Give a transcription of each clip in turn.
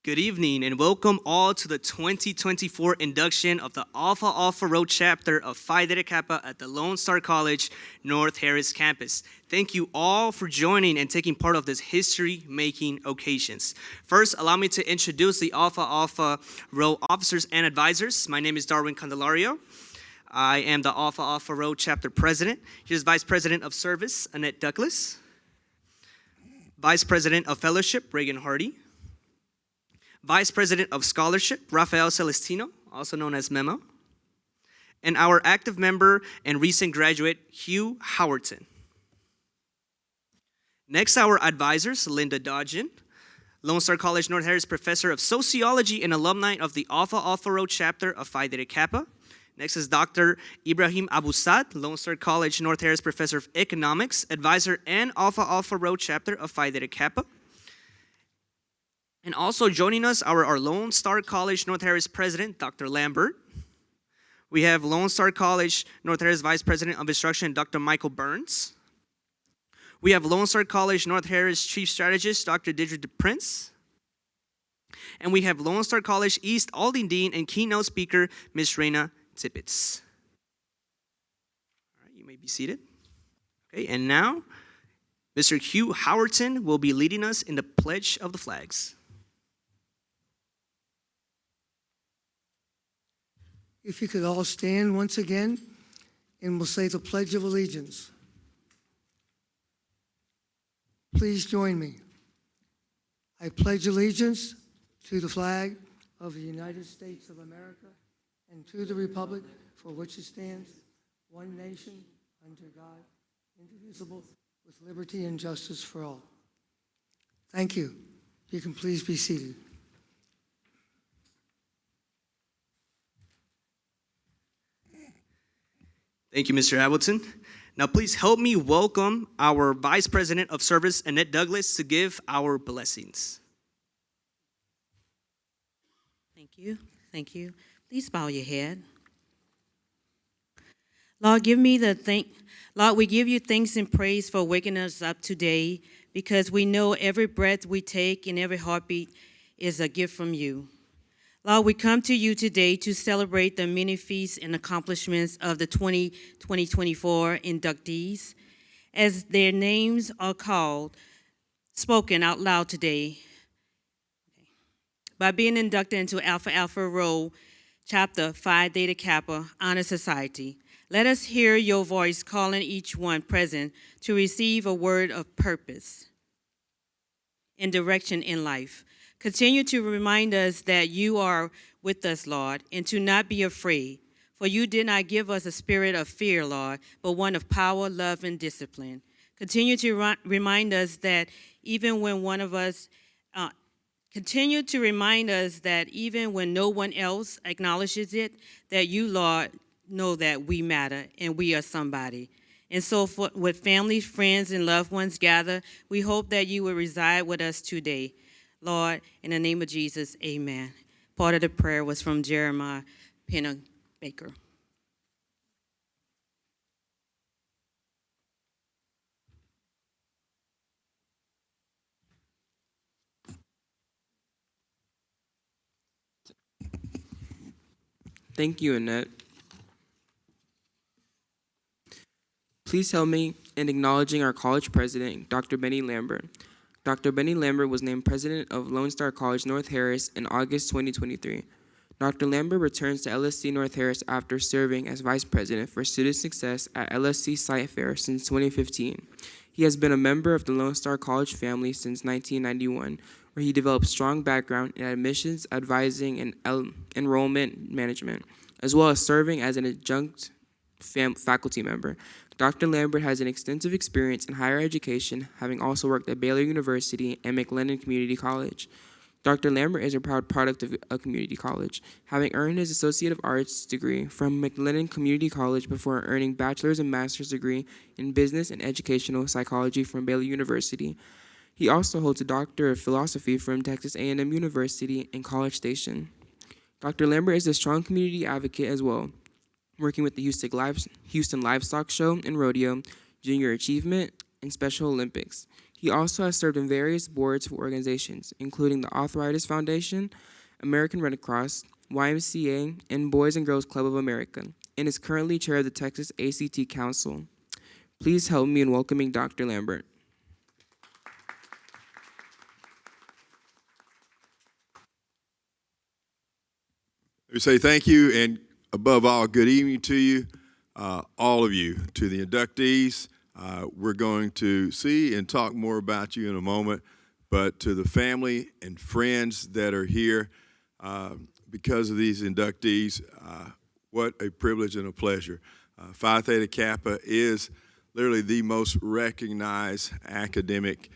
Good evening and welcome all to the 2024 induction of the Alpha Alpha Rho chapter of Phi Theta Kappa at the Lone Star College North Harris campus. Thank you all for joining and taking part of this history-making occasions. First, allow me to introduce the Alpha Alpha Rho officers and advisors. My name is Darwin Candelario. I am the Alpha Alpha Rho chapter president. Here's Vice President of Service, Annette Douglas. Vice President of Fellowship, Reagan Hardy. Vice President of Scholarship, Rafael Celestino, also known as Memo. And our active member and recent graduate, Hugh Howerton. Next, our advisors, Linda Dodgen, Lone Star College North Harris Professor of Sociology and alumni of the Alpha Alpha Rho chapter of Phi Theta Kappa. Next is Dr. Ibrahim Abusad, Lone Star College North Harris Professor of Economics, advisor and Alpha Alpha Rho chapter of Phi Theta Kappa. And also joining us, our Lone Star College North Harris President, Dr. Lambert. We have Lone Star College North Harris Vice President of Instruction, Dr. Michael Burns. We have Lone Star College North Harris Chief Strategist, Dr. Didrik DePrince. And we have Lone Star College East Aldine Dean and keynote speaker, Ms. Raina Tippett. All right, you may be seated. Okay, and now, Mr. Hugh Howerton will be leading us in the Pledge of the Flags. If you could all stand once again, and we'll say the Pledge of Allegiance. Please join me. I pledge allegiance to the flag of the United States of America and to the republic for which it stands, one nation, under God, indivisible, with liberty and justice for all. Thank you. You can please be seated. Thank you, Mr. Hamilton. Now, please help me welcome our Vice President of Service, Annette Douglas, to give our blessings. Thank you. Thank you. Please bow your head. Lord, Lord, we give you thanks and praise for waking us up today, because we know every breath we take and every heartbeat is a gift from you. Lord, we come to you today to celebrate the many feats and accomplishments of the 2024 inductees, as their names are spoken out loud today. By being inducted into Alpha Alpha Rho chapter Phi Theta Kappa Honor Society, let us hear your voice calling each one present to receive a word of purpose and direction in life. Continue to remind us that you are with us, Lord, and to not be afraid. For you did not give us a spirit of fear, Lord, but one of power, love, and discipline. Continue to remind us that even when even when no one else acknowledges it, that you, Lord, know that we matter and we are somebody. And so with family, friends, and loved ones gather, we hope that you will reside with us today. Lord, in the name of Jesus, amen. Part of the prayer was from Jeremiah Baker. Thank you, Annette. Please help me in acknowledging our college president, Dr. Benny Lambert. Dr. Benny Lambert was named president of Lone Star College North Harris in August 2023. Dr. Lambert returns to LSC-North Harris after serving as vice president for student success at LSC Site Fair since 2015. He has been a member of the Lone Star College family since 1991, where he developed strong background in admissions, advising, and enrollment management, as well as serving as an adjunct faculty member. Dr. Lambert has an extensive experience in higher education, having also worked at Baylor University and McLennan Community College. Dr. Lambert is a proud product of a community college, having earned his Associate of Arts degree from McLennan Community College before earning bachelor's and master's degree in business and educational psychology from Baylor University. He also holds a Doctor of Philosophy from Texas A&M University in College Station. Dr. Lambert is a strong community advocate as well, working with the Houston Livestock Show and Rodeo, Junior Achievement, and Special Olympics. He also has served in various boards for organizations, including the Arthritis Foundation, American Red Cross, YMCA, and Boys and Girls Club of America, and is currently chair of the Texas ACT Council. Please help me in welcoming Dr. Lambert. We say thank you, and above all, good evening to you, all of you, to the inductees. We're going to see and talk more about you in a moment, but to the family and friends that are here because of these inductees, what a privilege and a pleasure. Phi Theta Kappa is literally the most recognized academic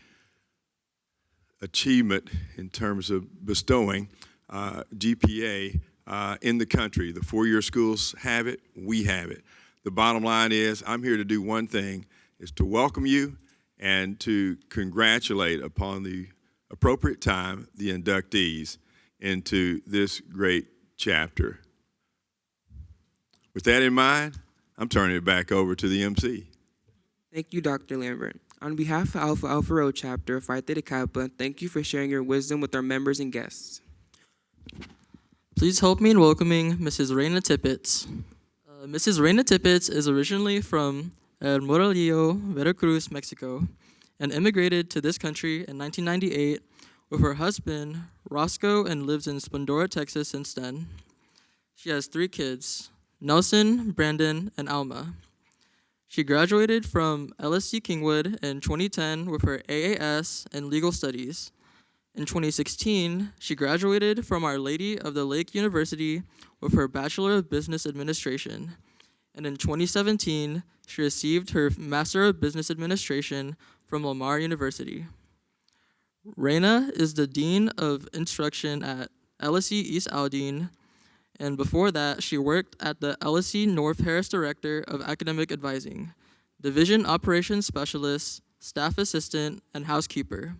achievement in terms of bestowing GPA in the country. The four-year schools have it, we have it. The bottom line is I'm here to do one thing, is to welcome you and to congratulate upon the appropriate time the inductees into this great chapter. With that in mind, I'm turning it back over to the MC. Thank you, Dr. Lambert. On behalf of Alpha Alpha Rho chapter of Phi Theta Kappa, thank you for sharing your wisdom with our members and guests. Please help me in welcoming Mrs. Reina Tippett. Mrs. Reina Tippett is originally from El Moralillo, Veracruz, Mexico, and immigrated to this country in 1998 with her husband, Roscoe, and lives in Splendora, Texas since then. She has 3 kids, Nelson, Brandon, and Alma. She graduated from LSC Kingwood in 2010 with her AAS in Legal Studies. In 2016, she graduated from Our Lady of the Lake University with her Bachelor of Business Administration. And in 2017, she received her Master of Business Administration from Lamar University. Reina is the Dean of Instruction at LSC East Aldine, and before that, she worked at the LSC-North Harris Director of Academic Advising, Division Operations Specialist, Staff Assistant, and Housekeeper.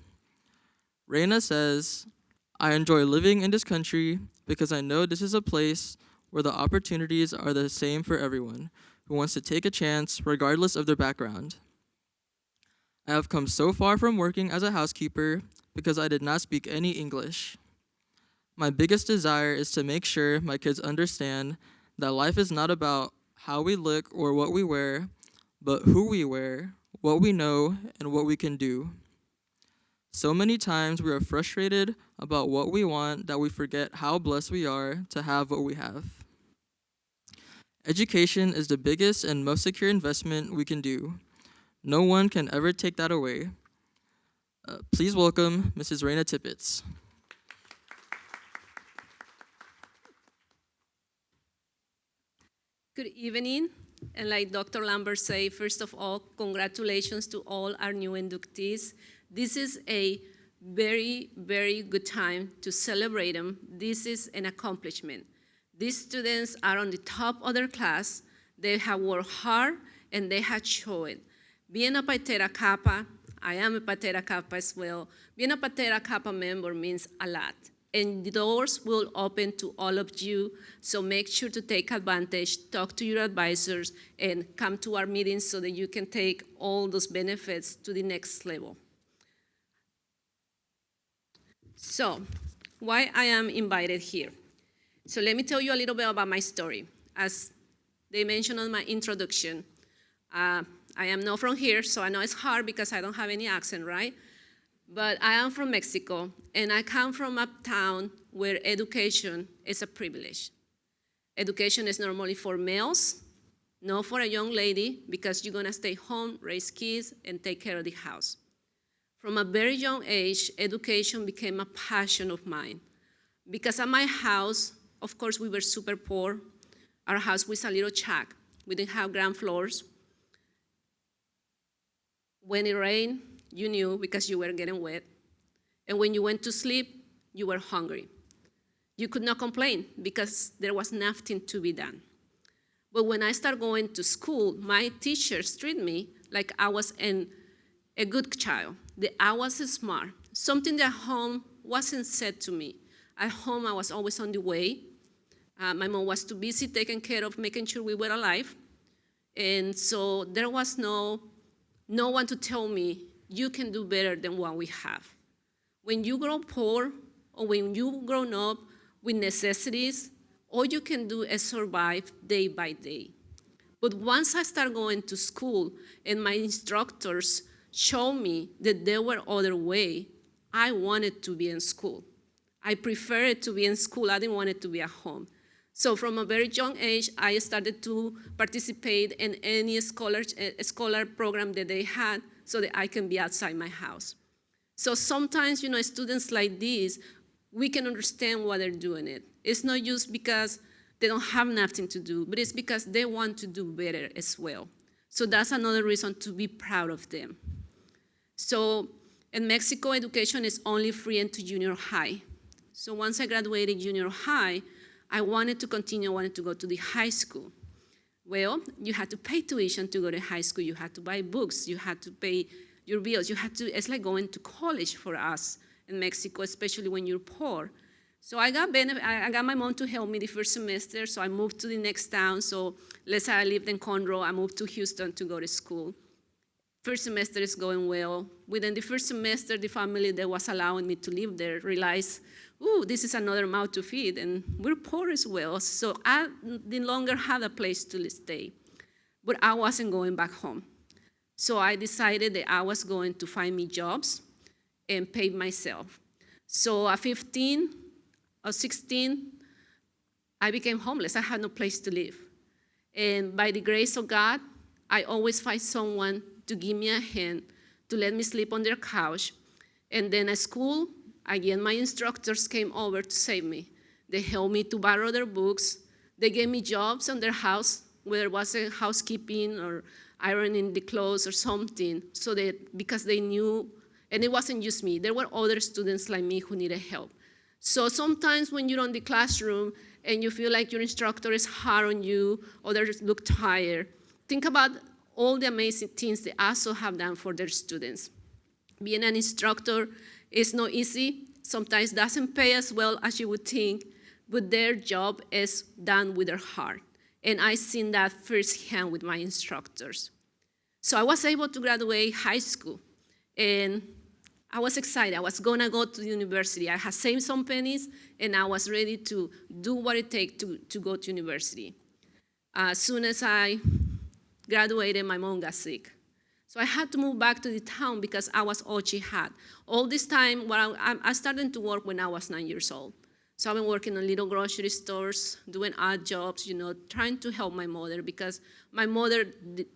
Reina says, I enjoy living in this country because I know this is a place where the opportunities are the same for everyone who wants to take a chance regardless of their background. I have come so far from working as a housekeeper because I did not speak any English. My biggest desire is to make sure my kids understand that life is not about how we look or what we wear, but who we wear, what we know, and what we can do. So many times we are frustrated about what we want that we forget how blessed we are to have what we have. Education is the biggest and most secure investment we can do. No one can ever take that away. Please welcome Mrs. Reina Tippett. Good evening, and like Dr. Lambert said, first of all, congratulations to all our new inductees. This is a very, very good time to celebrate them. This is an accomplishment. These students are on the top of their class. They have worked hard, and they have shown it. Being a Phi Theta Kappa, I am a Phi Theta Kappa as well. Being a Phi Theta Kappa member means a lot. And the doors will open to all of you, so make sure to take advantage, talk to your advisors, and come to our meetings so that you can take all those benefits to the next level. So, why I am invited here? So let me tell you a little bit about my story. As they mentioned on my introduction, I am not from here, so I know it's hard because I don't have any accent, right? But I am from Mexico, and I come from a town where education is a privilege. Education is normally for males, not for a young lady, because you're gonna stay home, raise kids, and take care of the house. From a very young age, education became a passion of mine. Because at my house, of course, we were super poor. Our house was a little shack. We didn't have ground floors. When it rained, you knew because you were getting wet. And when you went to sleep, you were hungry. You could not complain because there was nothing to be done. But when I started going to school, my teachers treated me like I was a good child, that I was smart, something that at home wasn't said to me. At home, I was always on the way. My mom was too busy taking care of making sure we were alive. And so there was no one to tell me, you can do better than what we have. When you grow poor, or when you grow up with necessities, all you can do is survive day by day. But once I started going to school and my instructors showed me that there were other ways, I wanted to be in school. I preferred to be in school. I didn't want it to be at home. So from a very young age, I started to participate in any scholar program that they had so that I can be outside my house. So sometimes, students like these, we can understand why they're doing it. It's not just because they don't have nothing to do, but it's because they want to do better as well. So that's another reason to be proud of them. So in Mexico, education is only free into junior high. So once I graduated junior high, I wanted to continue, I wanted to go to the high school. Well, you had to pay tuition to go to high school. You had to buy books. You had to pay your bills. It's like going to college for us in Mexico, especially when you're poor. So I got my mom to help me the first semester, so I moved to the next town. So let's say I lived in Conroe, I moved to Houston to go to school. First semester is going well. Within the first semester, the family that was allowing me to live there realized, ooh, this is another mouth to feed, and we're poor as well. So I no longer had a place to stay, but I wasn't going back home. So I decided that I was going to find me jobs and pay myself. So at 15 or 16, I became homeless. I had no place to live. And by the grace of God, I always find someone to give me a hand, to let me sleep on their couch. And then at school, again, my instructors came over to save me. They helped me to borrow their books. They gave me jobs on their house, whether it was housekeeping or ironing the clothes or something, so that because they knew, and it wasn't just me, there were other students like me who needed help. So sometimes when you're in the classroom and you feel like your instructor is hard on you, others look tired, think about all the amazing things they also have done for their students. Being an instructor is not easy. Sometimes doesn't pay as well as you would think, but their job is done with their heart. And I've seen that firsthand with my instructors. So I was able to graduate high school, and I was excited. I was gonna go to the university. I had saved some pennies, and I was ready to do what it takes to go to university. As soon as I graduated, my mom got sick. So I had to move back to the town because I was all she had. All this time, I started to work when I was 9 years old. So I've been working in little grocery stores, doing odd jobs, trying to help my mother because my mother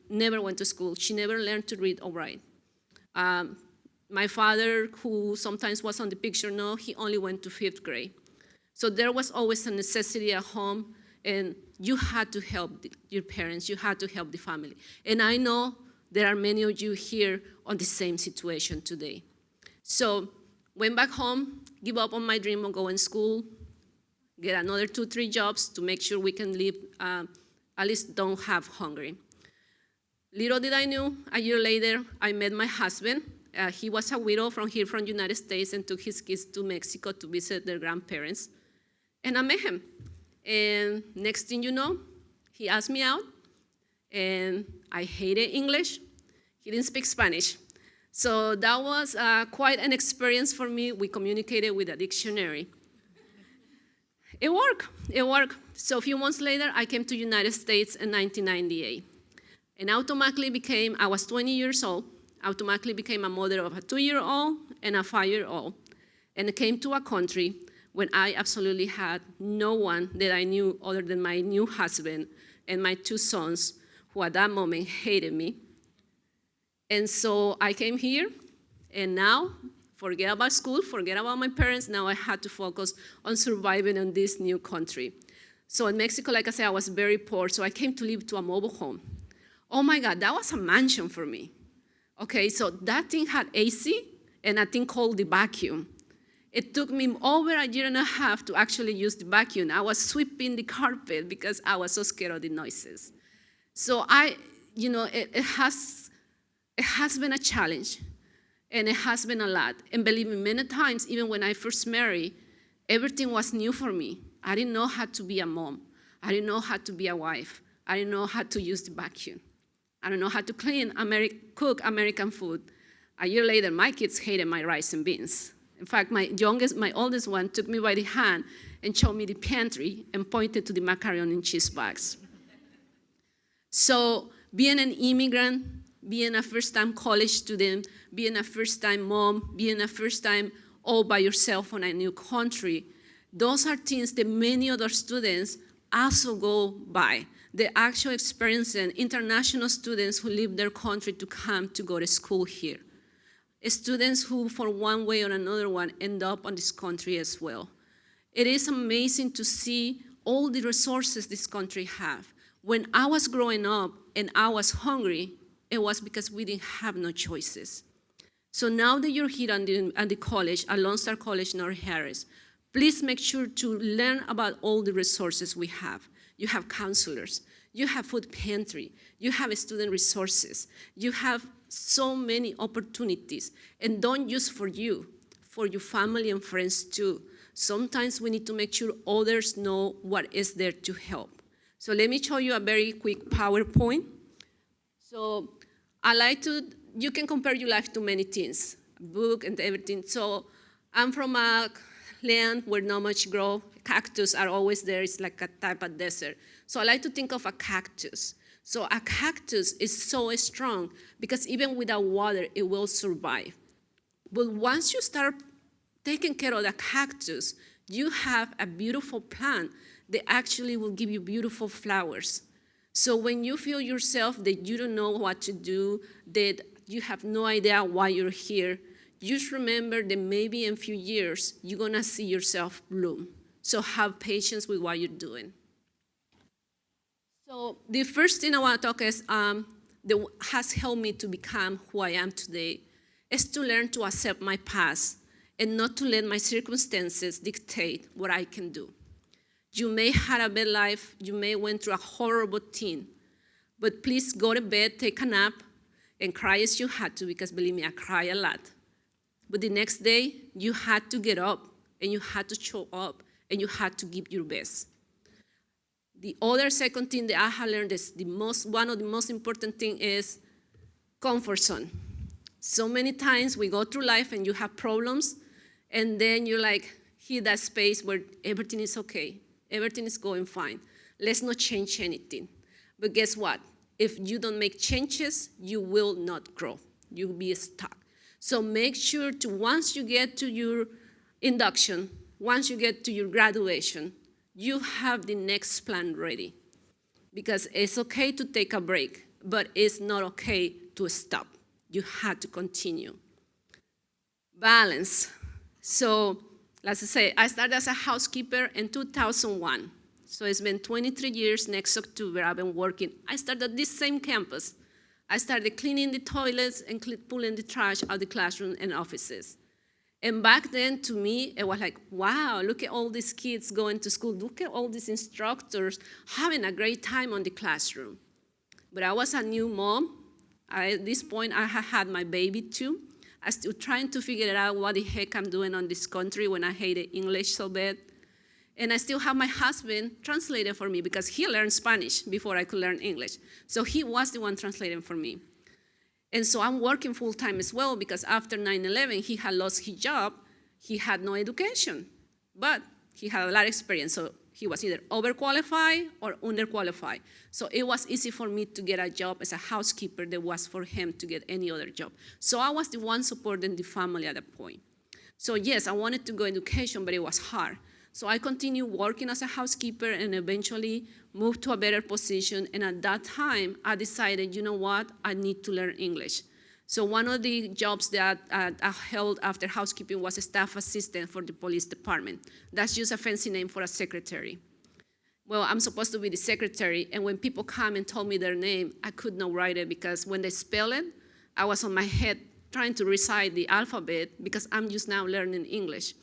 never went to school. She never learned to read or write. My father, who sometimes was on the picture now, he only went to 5th grade. So there was always a necessity at home, and you had to help your parents, you had to help the family. And I know there are many of you here on the same situation today. So went back home, give up on my dream of going to school, get another 2-3 jobs to make sure we can live, at least don't have hungry. Little did I know, a year later, I met my husband. He was a widow from here, from the United States, and took his kids to Mexico to visit their grandparents. And I met him. And next thing you know, he asked me out, and I hated English. He didn't speak Spanish. So that was quite an experience for me. We communicated with a dictionary. It worked. So a few months later, I came to the United States in 1998. And I was 20 years old, automatically became a mother of a 2-year-old and a 5-year-old. And came to a country when I absolutely had no one that I knew other than my new husband and my 2 sons, who at that moment hated me. And so I came here, and now, forget about school, forget about my parents, now I had to focus on surviving in this new country. So in Mexico, like I said, I was very poor, so I came to live to a mobile home. Oh my God, that was a mansion for me. Okay, so that thing had AC and a thing called the vacuum. It took me over a year and a half to actually use the vacuum. I was sweeping the carpet because I was so scared of the noises. So it has been a challenge, and it has been a lot. And believe me, many times, even when I first married, everything was new for me. I didn't know how to be a mom. I didn't know how to be a wife. I didn't know how to use the vacuum. I don't know how to cook American food. A year later, my kids hated my rice and beans. In fact, my oldest one took me by the hand and showed me the pantry and pointed to the macaroni and cheese bags. So being an immigrant, being a first-time college student, being a first-time mom, being a first-time all by yourself on a new country, those are things that many other students also go by. They actually experiencing international students who leave their country to come to go to school here. Students who, for one way or another one, end up on this country as well. It is amazing to see all the resources this country have. When I was growing up and I was hungry, it was because we didn't have no choices. So now that you're here at the college, at Lone Star College, North Harris, please make sure to learn about all the resources we have. You have counselors, you have food pantry, you have student resources, you have so many opportunities, and don't just for you, for your family and friends too. Sometimes we need to make sure others know what is there to help. So let me show you a very quick PowerPoint. So you can compare your life to many things, a book and everything. So I'm from a land where not much grow. Cactus are always there. It's like a type of desert. So I like to think of a cactus. So a cactus is so strong because even without water, it will survive. But once you start taking care of the cactus, you have a beautiful plant that actually will give you beautiful flowers. So when you feel yourself that you don't know what to do, that you have no idea why you're here, just remember that maybe in a few years, you're gonna see yourself bloom. So have patience with what you're doing. So the first thing I want to talk is that has helped me to become who I am today is to learn to accept my past and not to let my circumstances dictate what I can do. You may have a bad life, you may went through a horrible thing, but please go to bed, take a nap, and cry as you had to, because believe me, I cry a lot. But the next day, you had to get up, and you had to show up, and you had to give your best. The other second thing that I have learned is one of the most important things is comfort zone. So many times we go through life and you have problems, and then you're like, hit that space where everything is okay, everything is going fine. Let's not change anything. But guess what? If you don't make changes, you will not grow. You'll be stuck. So make sure to, once you get to your induction, once you get to your graduation, you have the next plan ready. Because it's okay to take a break, but it's not okay to stop. You have to continue. Balance. So, let's say, I started as a housekeeper in 2001. So it's been 23 years. Next October, I've been working. I started this same campus. I started cleaning the toilets and pulling the trash out of the classroom and offices. And back then, to me, it was like, wow, look at all these kids going to school. Look at all these instructors having a great time on the classroom. But I was a new mom. At this point, I had my baby too. I was still trying to figure out what the heck I'm doing on this country when I hated English so bad. And I still have my husband translating for me because he learned Spanish before I could learn English. So he was the one translating for me. And so I'm working full-time as well because after 9/11, he had lost his job. He had no education, but he had a lot of experience. So he was either overqualified or underqualified. So it was easy for me to get a job as a housekeeper that was for him to get any other job. So I was the one supporting the family at that point. So yes, I wanted to go education, but it was hard. So I continued working as a housekeeper and eventually moved to a better position. And at that time, I decided, you know what, I need to learn English. So one of the jobs that I held after housekeeping was a staff assistant for the police department. That's just a fancy name for a secretary. Well, I'm supposed to be the secretary, and when people come and told me their name, I could not write it because when they spell it, I was on my head trying to recite the alphabet because I'm just now learning English.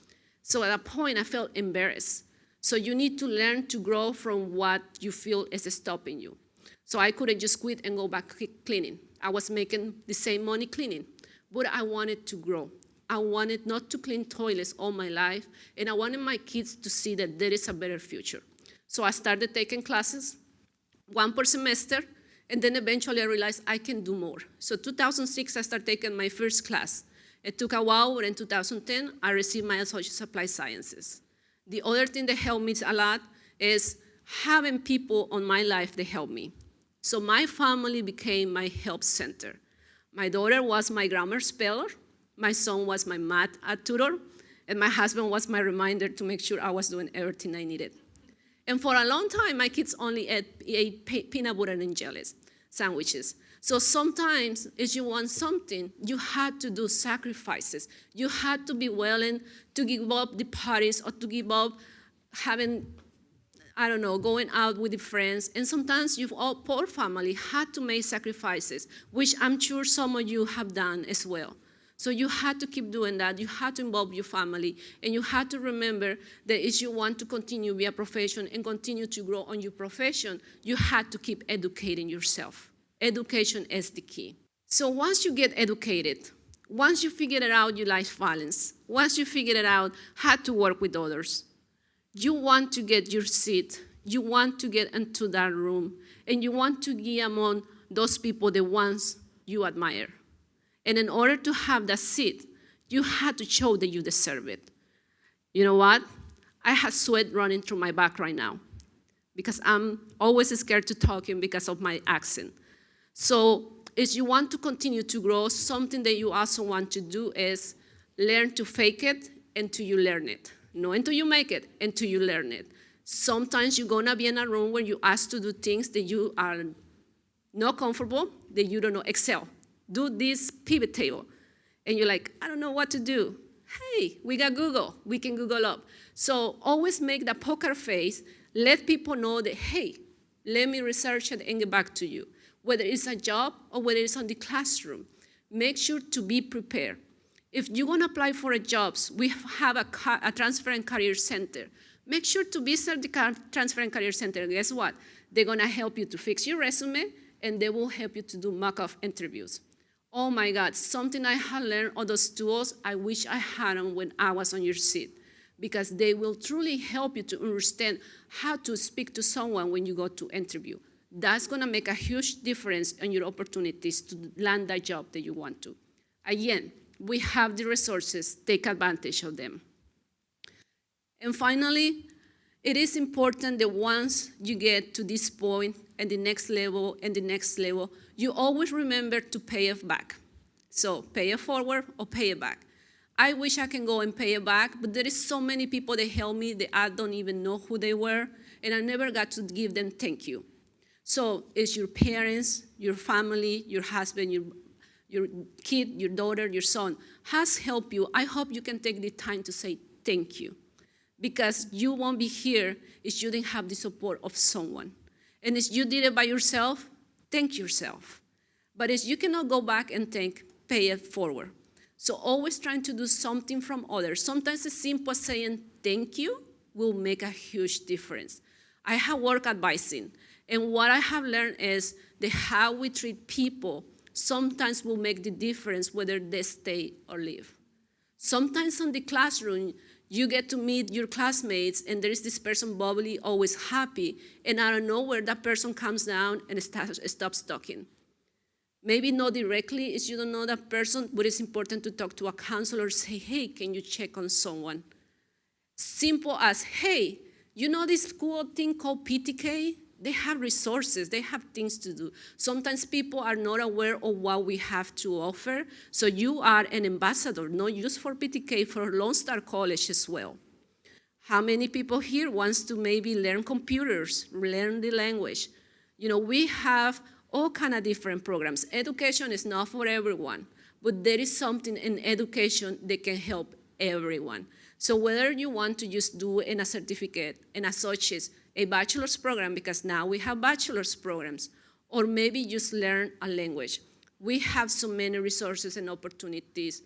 So at that point, I felt embarrassed. So you need to learn to grow from what you feel is stopping you. So I couldn't just quit and go back cleaning. I was making the same money cleaning, but I wanted to grow. I wanted not to clean toilets all my life, and I wanted my kids to see that there is a better future. So I started taking classes, one per semester, And then eventually I realized I can do more. So 2006, I started taking my first class. It took a while, but in 2010, I received my Associate Applied Sciences. The other thing that helped me a lot is having people on my life that help me. So my family became my help center. My daughter was my grammar speller, my son was my math tutor, and my husband was my reminder to make sure I was doing everything I needed. And for a long time, my kids only ate peanut butter and jelly sandwiches. So sometimes, if you want something, you had to do sacrifices. You had to be willing to give up the parties or to give up having, I don't know, going out with the friends. And sometimes you all poor family had to make sacrifices, which I'm sure some of you have done as well. So you had to keep doing that. You had to involve your family. And you had to remember that if you want to continue to be a profession and continue to grow on your profession, you had to keep educating yourself. Education is the key. So once you get educated, once you figure out your life balance, once you figure out how to work with others, you want to get your seat, you want to get into that room, and you want to be among those people, the ones you admire. And in order to have that seat, you had to show that you deserve it. You know what? I have sweat running through my back right now because I'm always scared to talking because of my accent. So if you want to continue to grow, something that you also want to do is learn to fake it until you learn it. Not until you make it, until you learn it. Sometimes you're gonna be in a room where you ask to do things that you are not comfortable, that you don't know, Excel. Do this pivot table. And you're like, I don't know what to do. Hey, we got Google. We can Google up. So always make the poker face. Let people know that, hey, let me research it and get back to you. Whether it's a job or whether it's on the classroom, make sure to be prepared. If you're gonna apply for a jobs, we have a transfer and career center. Make sure to visit the transfer and career center. Guess what? They're gonna help you to fix your resume and they will help you to do mock-up interviews. Oh my God, something I have learned on those tools, I wish I had them when I was on your seat, because they will truly help you to understand how to speak to someone when you go to interview. That's gonna make a huge difference in your opportunities to land that job that you want to. Again, we have the resources, take advantage of them. And finally, it is important that once you get to this point and the next level and the next level, you always remember to pay it back. So pay it forward or pay it back. I wish I can go and pay it back, but there is so many people that help me that I don't even know who they were, and I never got to give them thank you. So it's your parents, your family, your husband, your kid, your daughter, your son has helped you. I hope you can take the time to say thank you, because you won't be here if you didn't have the support of someone. And if you did it by yourself, thank yourself. But if you cannot go back and thank, pay it forward. So always trying to do something from others. Sometimes as simple as saying thank you will make a huge difference. I have worked advising, and what I have learned is that how we treat people sometimes will make the difference whether they stay or leave. Sometimes in the classroom, you get to meet your classmates, and there is this person bubbly, always happy, and out of nowhere, that person comes down and stops talking. Maybe not directly, if you don't know that person, but it's important to talk to a counselor, say, hey, can you check on someone? Simple as, hey, you know this cool thing called PTK? They have resources, they have things to do. Sometimes people are not aware of what we have to offer, so you are an ambassador, not just for PTK, for Lone Star College as well. How many people here wants to maybe learn computers, learn the language? You know, we have all kind of different programs. Education is not for everyone, but there is something in education that can help everyone. So whether you want to just do in a certificate, an associate's, a bachelor's program, because now we have bachelor's programs, or maybe just learn a language. We have so many resources and opportunities.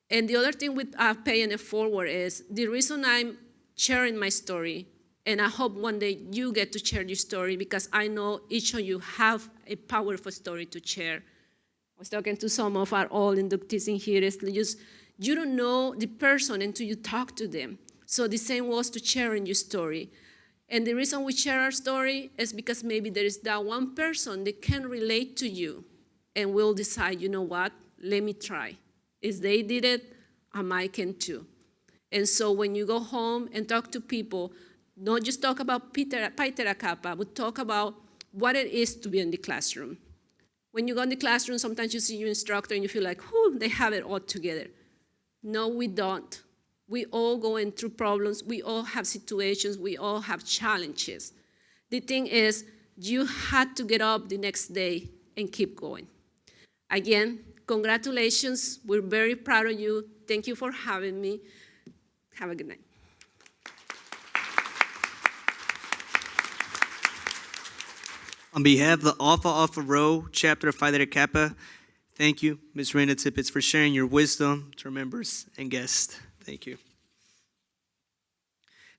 And the other thing with paying it forward is the reason I'm sharing my story, and I hope one day you get to share your story, because I know each of you have a powerful story to share. I was talking to some of our old inductees in here, it's just, you don't know the person until you talk to them. So the same was to sharing your story. And the reason we share our story is because maybe there is that one person that can relate to you and will decide, you know what, let me try. If they did it, I can too. And so when you go home and talk to people, don't just talk about Pi Theta Kappa, but talk about what it is to be in the classroom. When you go in the classroom, sometimes you see your instructor and you feel like, whew, they have it all together. No, we don't. We all going through problems. We all have situations. We all have challenges. The thing is, you had to get up the next day and keep going. Again, congratulations. We're very proud of you. Thank you for having me. Have a good night. On behalf of the Alpha Alpha Rho chapter of Phi Theta Kappa, thank you, Ms. Raina Tippett, for sharing your wisdom to our members and guests. Thank you.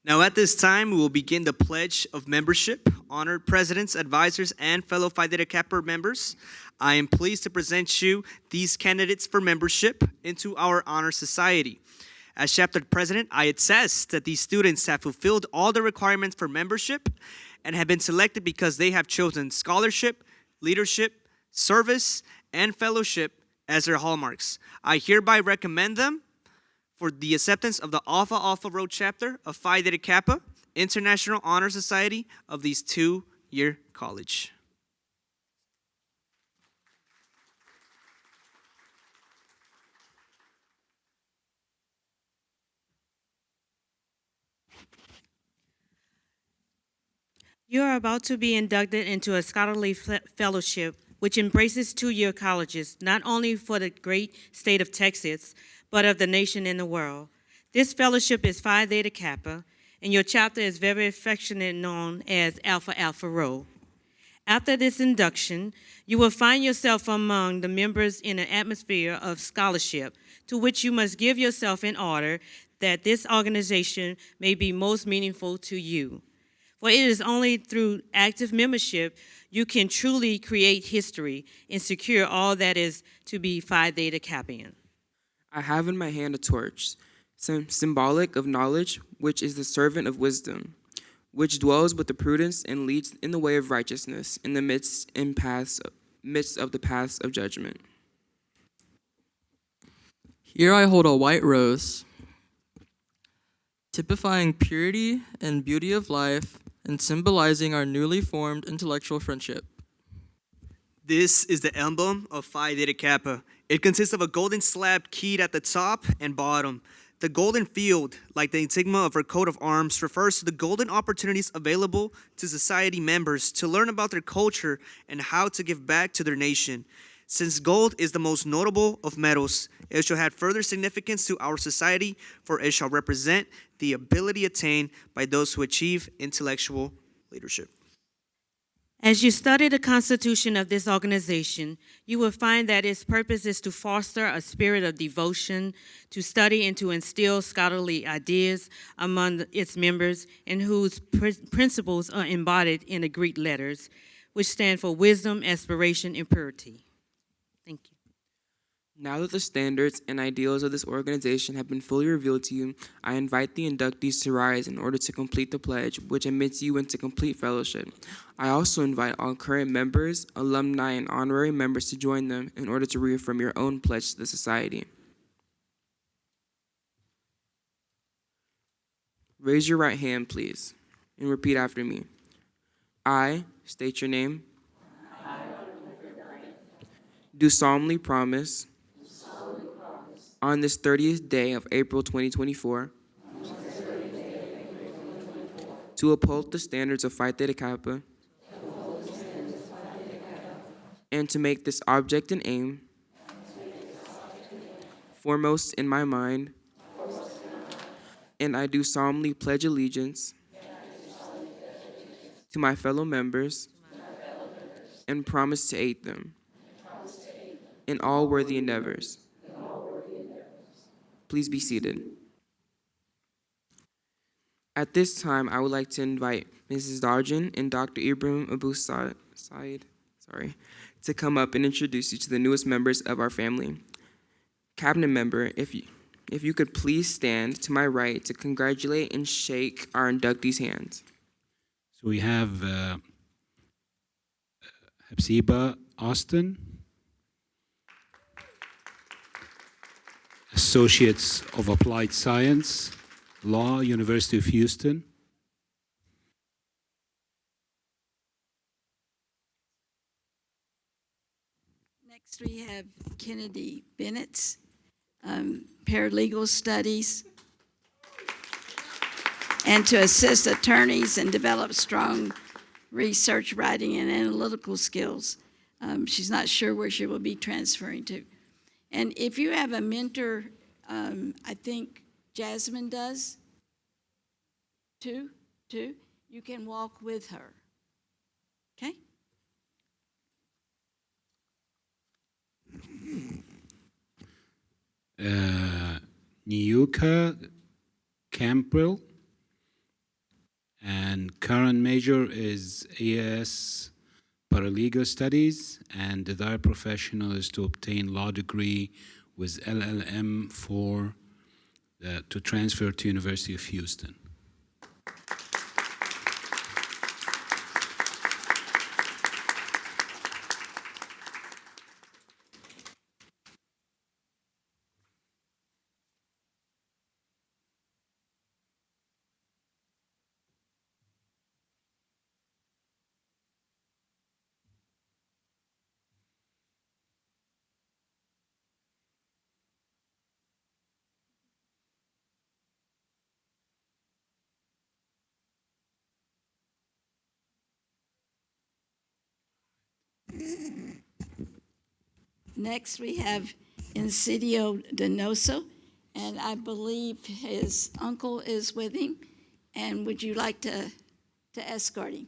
Now at this time, we will begin the pledge of membership. Honored presidents, advisors, and fellow Phi Theta Kappa members, I am pleased to present you these candidates for membership into our honor society. As chapter president, I attest that these students have fulfilled all the requirements for membership and have been selected because they have chosen scholarship, leadership, service, and fellowship as their hallmarks. I hereby recommend them for the acceptance of the Alpha Alpha Rho chapter of Phi Theta Kappa International Honor Society of these two-year college. You are about to be inducted into a scholarly fellowship which embraces two-year colleges, not only for the great state of Texas, but of the nation and the world. This fellowship is Phi Theta Kappa, and your chapter is very affectionately known as Alpha Alpha Rho. After this induction, you will find yourself among the members in an atmosphere of scholarship to which you must give yourself in order that this organization may be most meaningful to you. For it is only through active membership you can truly create history and secure all that is to be Phi Theta Kappian. I have in my hand a torch, symbolic of knowledge, which is the servant of wisdom, which dwells with the prudence and leads in the way of righteousness in the midst of the paths of judgment. Here I hold a white rose, typifying purity and beauty of life and symbolizing our newly formed intellectual friendship. This is the emblem of Phi Theta Kappa. It consists of a golden slab keyed at the top and bottom. The golden field, like the insignia of our coat of arms, refers to the golden opportunities available to society members to learn about their culture and how to give back to their nation. Since gold is the most notable of metals, it shall have further significance to our society, for it shall represent the ability attained by those who achieve intellectual leadership. As you study the constitution of this organization, you will find that its purpose is to foster a spirit of devotion, to study and to instill scholarly ideas among its members, and whose principles are embodied in the Greek letters, which stand for wisdom, aspiration, and purity. Thank you. Now that the standards and ideals of this organization have been fully revealed to you, I invite the inductees to rise in order to complete the pledge, which admits you into complete fellowship. I also invite all current members, alumni, and honorary members to join them in order to reaffirm your own pledge to the society. Raise your right hand, please, and repeat after me. I state your name. Do solemnly promise on this 30th day of April 2024 to uphold the standards of Phi Theta Kappa and to make this object and aim foremost in my mind, and I do solemnly pledge allegiance to my fellow members and promise to aid them in all worthy endeavors. Please be seated. At this time, I would like to invite Mrs. Darjan and Dr. Ibrahim Abu Said to come up and introduce you to the newest members of our family. Cabinet member, if you could please stand to my right to congratulate and shake our inductees' hands. So we have Hepzibah Austin, Associates of Applied Science, Law, University of Houston. Next, we have Kennedy Bennett, paralegal studies, and to assist attorneys and develop strong research, writing, and analytical skills. She's not sure where she will be transferring to. And if you have a mentor, I think Jasmine does, too, you can walk with her, okay? Niuka Campbell, and current major is AS Paralegal Studies, and desired professional is to obtain law degree with LLM to transfer to University of Houston. Next, we have Incidio Donoso, and I believe his uncle is with him. And would you like to escort him?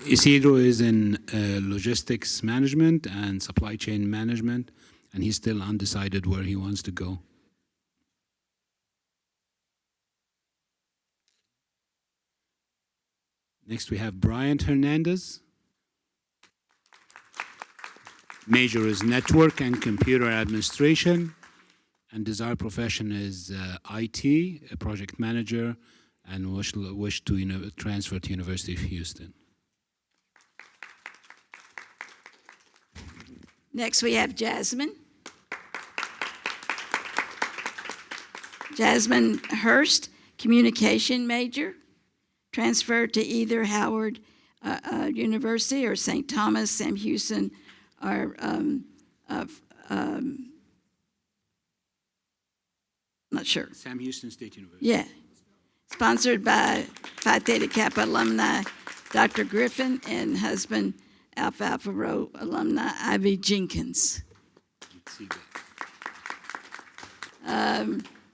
Isidro is in logistics management and supply chain management, and he's still undecided where he wants to go. Next, we have Bryant Hernandez. Major is network and computer administration, and desired profession is IT, a project manager, and wish to transfer to University of Houston. Next, we have Jasmine. Jasmine Hurst, communication major, transferred to either Howard University or St. Thomas, Sam Houston, or not sure. Sam Houston State University. Yeah. Sponsored by Phi Theta Kappa alumni Dr. Griffin and husband Alpha Alpha Rho alumni Ivy Jenkins.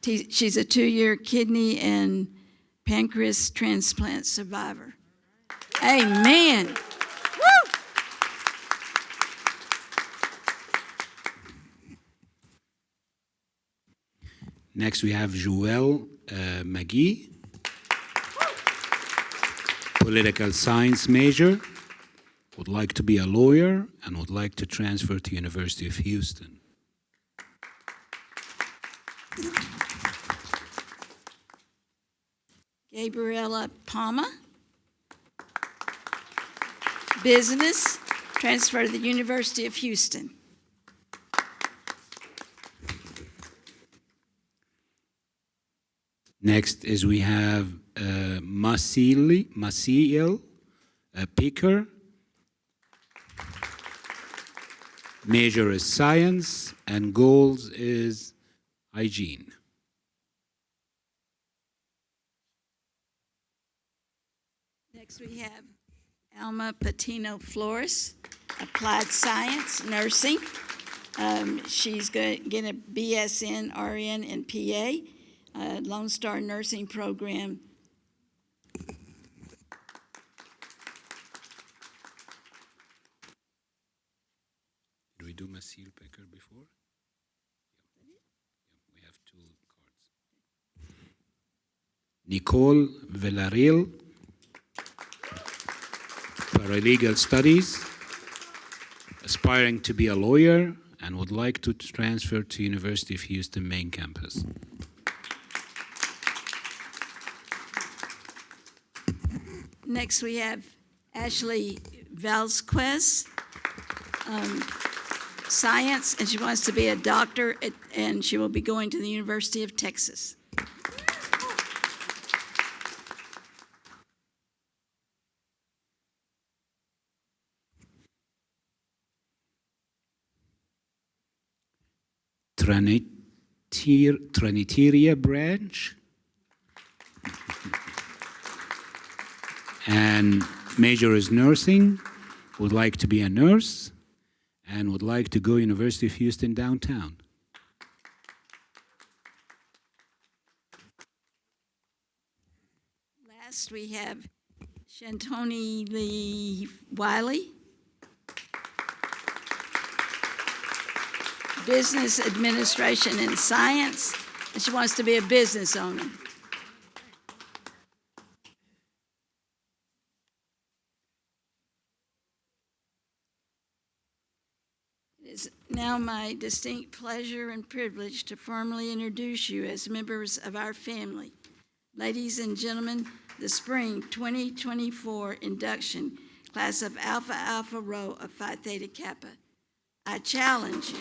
She's a 2-year kidney and pancreas transplant survivor. Amen. Woo! Next, we have Joelle McGee, political science major, would like to be a lawyer and would like to transfer to University of Houston. Gabriella Palma, business, transfer to the University of Houston. Next is we have Maciel Picker. Major is science and goals is hygiene. Next we have Alma Patino Flores, applied science, nursing. She's going to get a BSN, RN, and PA, Lone Star Nursing Program. Did we do Maciel Picker before? Yeah, we have 2 cards. Nicole Villarreal, paralegal studies, aspiring to be a lawyer and would like to transfer to University of Houston main campus. Next, we have Ashley Valsquez, science, and she wants to be a doctor, and she will be going to the University of Texas. Trinitaria branch, and major is nursing, would like to be a nurse, and would like to go University of Houston downtown. Last, we have Shantoni Lee Wiley, business administration and science, and she wants to be a business owner. It is now my distinct pleasure and privilege to formally introduce you as members of our family. Ladies and gentlemen, the Spring 2024 induction class of Alpha Alpha Rho of Phi Theta Kappa. I challenge you.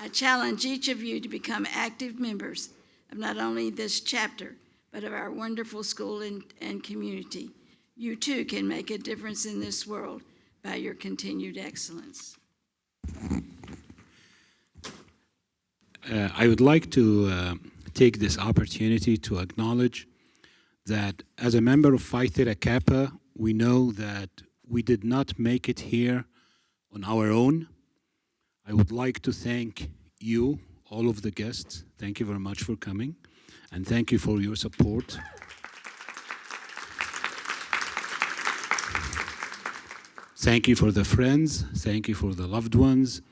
I challenge each of you to become active members of not only this chapter, but of our wonderful school and community. You too can make a difference in this world by your continued excellence. I would like to take this opportunity to acknowledge that as a member of Phi Theta Kappa, we know that we did not make it here on our own. I would like to thank you, all of the guests. Thank you very much for coming, and thank you for your support. Thank you for the friends, thank you for the loved ones,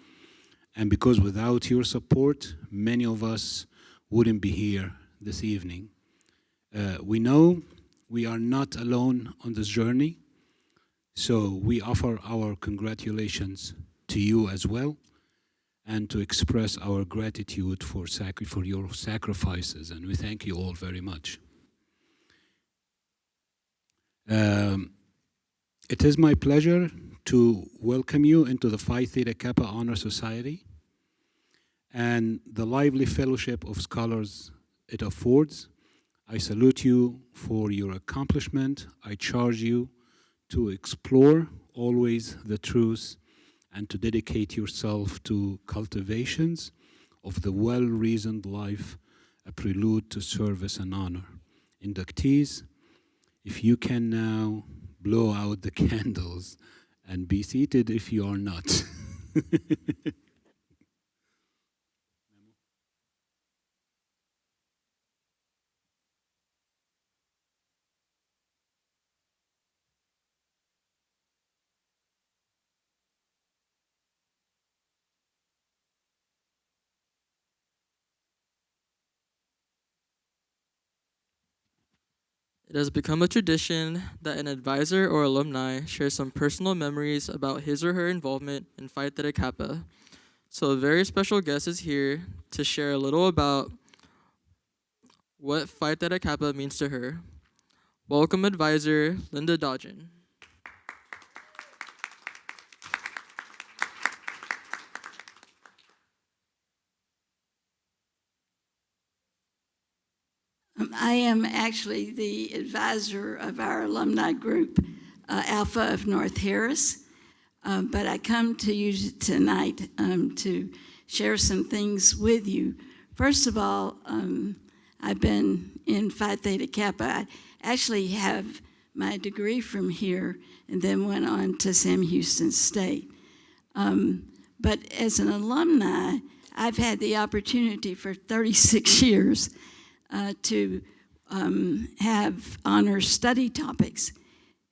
and because without your support, many of us wouldn't be here this evening. We know we are not alone on this journey, so we offer our congratulations to you as well, and to express our gratitude for your sacrifices, and we thank you all very much. It is my pleasure to welcome you into the Phi Theta Kappa Honor Society and the lively fellowship of scholars it affords. I salute you for your accomplishment. I charge you to explore always the truth and to dedicate yourself to cultivations of the well-reasoned life, a prelude to service and honor. Inductees, if you can now blow out the candles and be seated if you are not. It has become a tradition that an advisor or alumni shares some personal memories about his or her involvement in Phi Theta Kappa. So a very special guest is here to share a little about what Phi Theta Kappa means to her. Welcome, Advisor Linda Dodgen. I am actually the advisor of our alumni group, Alpha of North Harris, but I come to you tonight to share some things with you. First of all, I've been in Phi Theta Kappa. I actually have my degree from here and then went on to Sam Houston State. But as an alumni, I've had the opportunity for 36 years to have honor study topics.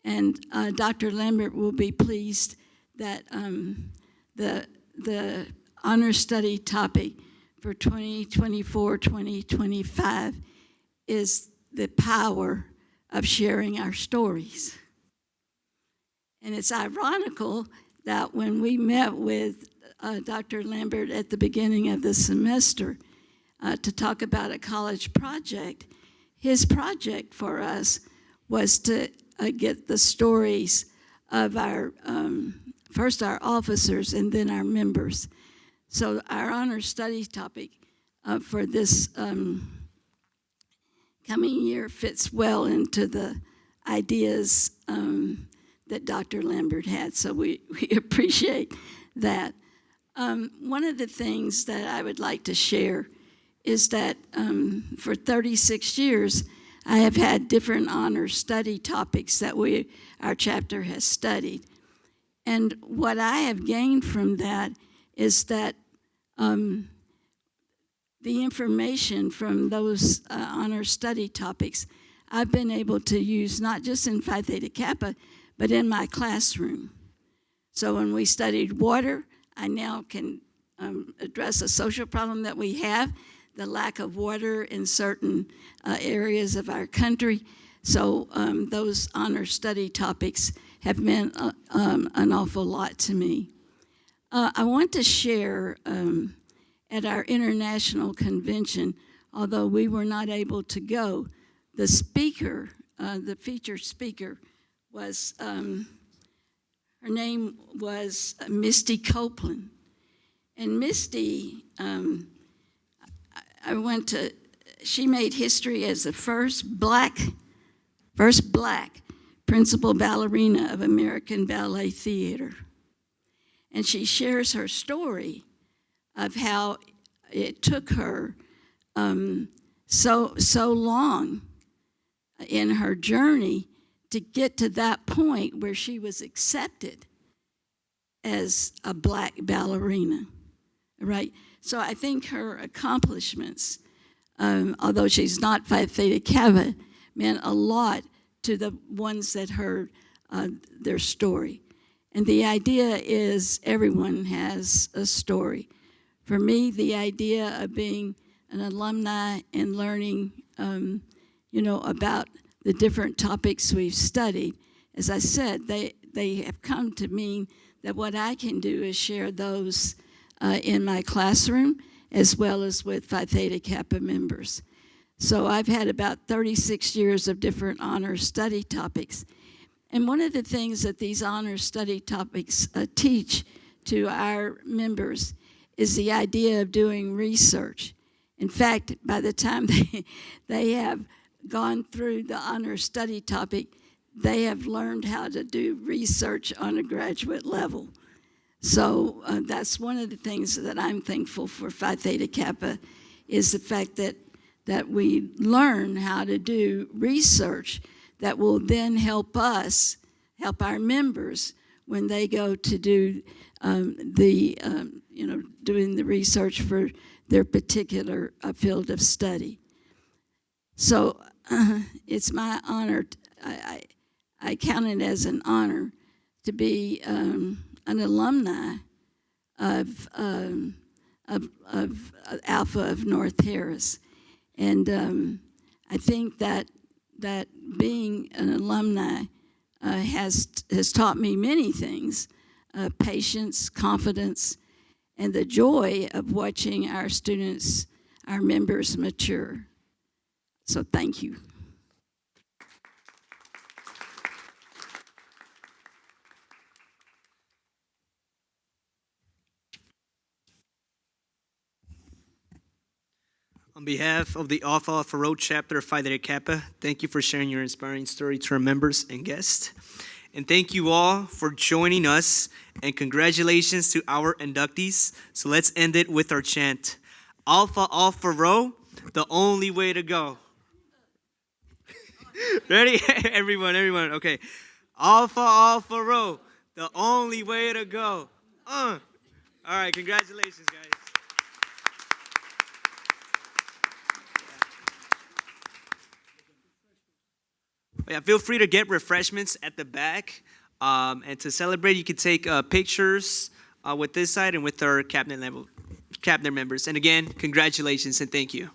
And Dr. Lambert will be pleased that the honor study topic for 2024-2025 is the power of sharing our stories. And it's ironical that when we met with Dr. Lambert at the beginning of the semester to talk about a college project, his project for us was to get the stories of our, first our officers and then our members. So our honor study topic for this coming year fits well into the ideas that Dr. Lambert had, so we appreciate that. One of the things that I would like to share is that for 36 years, I have had different honor study topics that our chapter has studied. And what I have gained from that is that the information from those honor study topics I've been able to use not just in Phi Theta Kappa, but in my classroom. So when we studied water, I now can address a social problem that we have, the lack of water in certain areas of our country. So those honor study topics have meant an awful lot to me. I want to share at our international convention, although we were not able to go, the speaker, the featured speaker was, her name was Misty Copeland. And Misty, she made history as the first black principal ballerina of American Ballet Theater. And she shares her story of how it took her so long in her journey to get to that point where she was accepted as a black ballerina, right? So I think her accomplishments, although she's not Phi Theta Kappa, meant a lot to the ones that heard their story. And the idea is everyone has a story. For me, the idea of being an alumni and learning, about the different topics we've studied, as I said, they have come to mean that what I can do is share those in my classroom as well as with Phi Theta Kappa members. So I've had about 36 years of different honor study topics. And one of the things that these honor study topics teach to our members is the idea of doing research. In fact, by the time they have gone through the honor study topic, they have learned how to do research on a graduate level. So that's one of the things that I'm thankful for Phi Theta Kappa, is the fact that we learn how to do research that will then help us, help our members when they go to do doing the research for their particular field of study. So it's my honor, I count it as an honor to be an alumni of Alpha of North Harris. And I think that being an alumni has taught me many things, patience, confidence, and the joy of watching our students, our members mature. So thank you. On behalf of the Alpha Alpha Rho chapter of Phi Theta Kappa, thank you for sharing your inspiring story to our members and guests. And thank you all for joining us, and congratulations to our inductees. So let's end it with our chant. Alpha Alpha Rho, the only way to go. Ready? everyone, okay. Alpha Alpha Rho, the only way to go. All right, congratulations, guys. Yeah, feel free to get refreshments at the back. And to celebrate, you can take pictures with this side and with our cabinet members. And again, congratulations and thank you.